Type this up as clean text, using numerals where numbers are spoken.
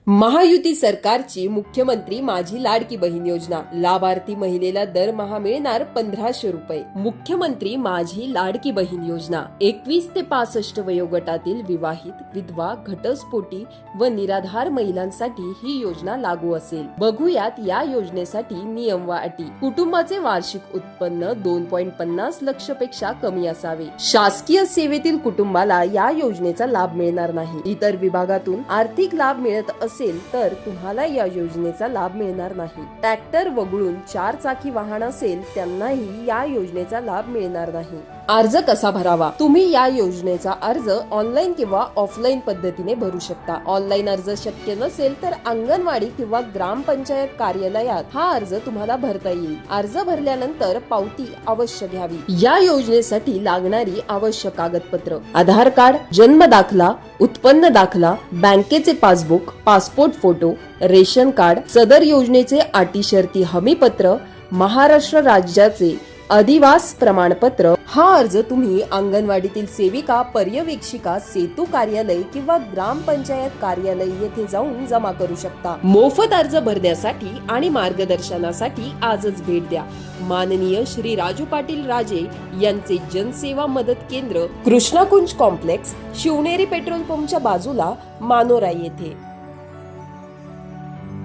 महायुती सरकारची मुख्यमंत्री माझी लाडकी बहीण योजना, लाभार्थी महिलेला दरमहा मिळणार 1500 रुपये. मुख्यमंत्री माझी लाडकी बहीण योजना 21 ते 65 वयोगटातील विवाहित, विधवा, घटस्फोटी व निराधार महिलांसाठी ही योजना लागू असेल. बघूयात या योजनेसाठी नियम व अटी. कुटुंबाचे वार्षिक उत्पन्न 2.50 लक्ष पेक्षा कमी असावे. शासकीय सेवेतील कुटुंबाला या योजनेचा लाभ मिळणार नाही. इतर विभागातून आर्थिक लाभ मिळत असेल तर तुम्हाला या योजनेचा लाभ मिळणार नाही. ट्रॅक्टर वगळून 4 चाकी वाहन असेल त्यांनाही या योजनेचा लाभ मिळणार नाही. अर्ज कसा भरावा? तुम्ही या योजनेचा अर्ज ऑनलाईन किंवा ऑफलाईन पद्धतीने भरू शकता. ऑनलाईन अर्ज शक्य नसेल तर अंगणवाडी किंवा ग्रामपंचायत कार्यालयात हा अर्ज तुम्हाला भरता येईल. अर्ज भरल्यानंतर पावती अवश्य घ्यावी. या योजनेसाठी लागणारी आवश्यक कागदपत्र: आधार कार्ड, जन्म दाखला, उत्पन्न दाखला, बँकेचे passbook, passport photo, ration card, सदर योजनेचे अटी शर्ती हमीपत्र, महाराष्ट्र राज्याचे अधिवास प्रमाणपत्र. हा अर्ज तुम्ही अंगणवाडीतील सेविका, पर्यवेक्षिका, सेतू कार्यालय किंवा ग्रामपंचायत कार्यालय येथे जाऊन जमा करू शकता. मोफत अर्ज भरण्यासाठी आणि मार्गदर्शनासाठी आजच भेट द्या. माननीय श्री राजू पाटील राजे यांचे जनसेवा मदत केंद्र, कृष्णाकुंज कॉम्प्लेक्स, शिवनेरी पेट्रोल पंपच्या बाजूला, मानोरा येथे.